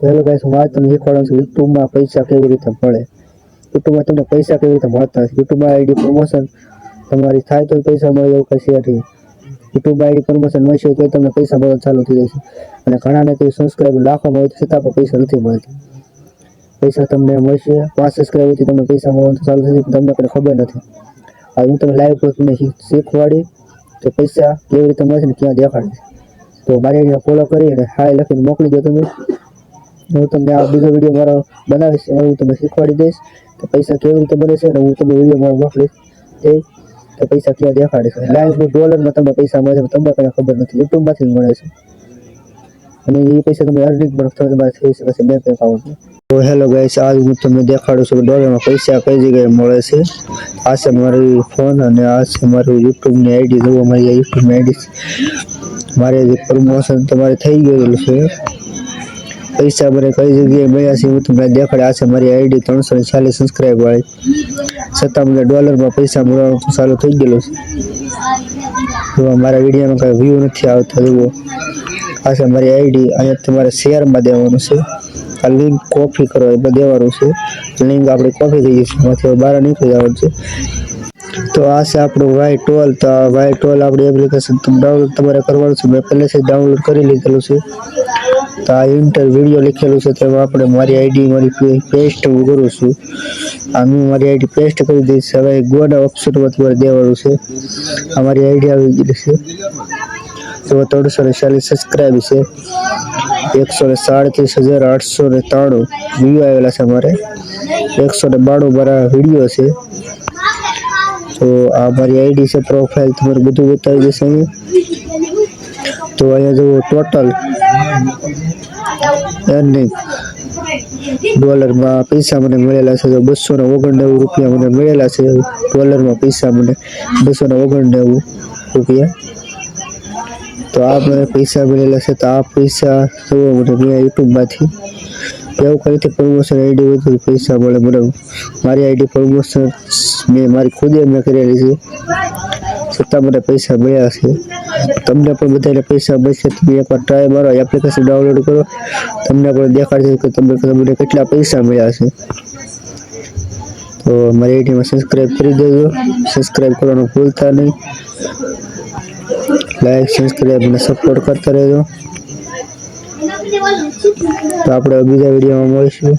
Hello guys, હું આજ તમને શીખવાડવાનું છું યુટ્યુબમાં પૈસા કેવી રીતે મળે। યુટ્યુબમાં તમને પૈસા કેવી રીતે મળતા હશે। યુટ્યુબમાં આઈડી પ્રમોશન તમારી થાય તો પૈસા મળે એવું કઈ છે નહીં। યુટ્યુબમાં આઈડી પ્રમોશન મળશે તો તમને પૈસા મળવા ચાલુ થઈ જશે અને ઘણાને તો સબસ્ક્રાઇબર લાખોમાં હોય છતાં પણ પૈસા નથી મળતા। પૈસા તમને મળશે 5 સબસ્ક્રાઇબરથી તમને પૈસા મળવાનું ચાલુ થશે, તમને પણ ખબર નથી। આ હું તમને લાઈવ પર તમને શીખવાડી કે પૈસા કેવી રીતે મળશે ને ક્યાં દેખાડે તો મારી આઈડી ફોલો કરીને હાય લખીને મોકલી દો તમે। હું તમને આ બીજો વિડીયો મારો બનાવીશ, એમાં હું તમને શીખવાડી દઈશ કે પૈસા કેવી રીતે બને છે અને હું તમને વિડીયો મારો મોકલીશ કે પૈસા ક્યાં દેખાડે છે। લાઈવ ડોલરમાં તમને પૈસા મળે છે, તમને કઈ ખબર નથી, યુટ્યુબમાંથી જ મળે છે અને એ પૈસા તમે અર્નિંગ પણ તમારે થઈ શકે છે બેંક એકાઉન્ટમાં। તો હેલો ગાઈસ, આજ હું તમને દેખાડું છું કે ડોલરમાં પૈસા કઈ જગ્યાએ મળે છે। આ છે મારી ફોન અને આ છે મારું યુટ્યુબની આઈડી। જુઓ મારી યુટ્યુબની આઈડી, મારે જે પ્રમોશન તમારે થઈ ગયેલું છે। પૈસા મને કઈ જગ્યાએ મળ્યા છે હું તમને દેખાડે। આ છે મારી આઈડી 346 સબસ્ક્રાઇબ વાળી, છતાં મને ડોલરમાં પૈસા મળવાનું ચાલુ થઈ ગયેલું છે। તો મારા વિડીયોમાં કઈ વ્યૂ નથી આવતા। જુઓ આ છે મારી આઈડી, અહીંયા તમારે શેરમાં દેવાનું છે। આ લિંક કોપી કરો એમાં દેવાનું છે, લિંક આપણી કોપી થઈ ગઈ છે, એમાંથી બહાર નીકળી જવાનું છે। તો આ છે આપણું વાય ટોલ। તો આ વાય ટોલ આપણી એપ્લિકેશન ડાઉનલોડ તમારે કરવાનું છે, મેં પહેલેથી ડાઉનલોડ કરી લીધેલું છે। તો આ ઇન્ટર વિડીયો લખેલું છે, તેમાં આપણે મારી આઈડી મારી પેસ્ટ હું કરું છું। આ હું મારી આઈડી પેસ્ટ કરી દઈશ। હવે ગોના ઓપ્શનમાં તમારે દેવાનું છે। અમારી આઈડી આવી ગઈ છે, તો 346 સબસ્ક્રાઇબ છે, 137,893 વ્યૂ આવેલા છે, અમારે 192 મારા વિડીયો છે। તો આ મારી આઈડી છે, પ્રોફાઇલ તમારે બધું બતાવી દેશે અહીંયા। તો અહીંયા જુઓ ટોટલ અર્નિંગ ડોલરમાં પૈસા મને મળેલા છે, 299 રૂપિયા મને મળેલા છે ડોલરમાં પૈસા મને 299 રૂપિયા। તો આ મને પૈસા મળેલા છે। તો આ પૈસા જુઓ મને મેં યુટ્યુબમાંથી એવું કઈ રીતે પ્રમોશન આઈડી વધુ પૈસા મળે મને। મારી આઈડી પ્રમોશન મેં મારી ખુદે મેં કરેલી છે, છતાં મને પૈસા મળ્યા છે। તમને પણ બધાને પૈસા મળશે, તમે એકવાર ટ્રાય મારો, એપ્લિકેશન ડાઉનલોડ કરો, તમને પણ દેખાડશે કે તમને કેટલા પૈસા મળ્યા છે। તો મારી આઈડીમાં સબસ્ક્રાઇબ કરી દેજો, સબસ્ક્રાઇબ કરવાનું ભૂલતા નહીં, લાઈક સબસ્ક્રાઇબ અને સપોર્ટ કરતા રહેજો। તો આપણે બીજા વિડીયોમાં મળીશું।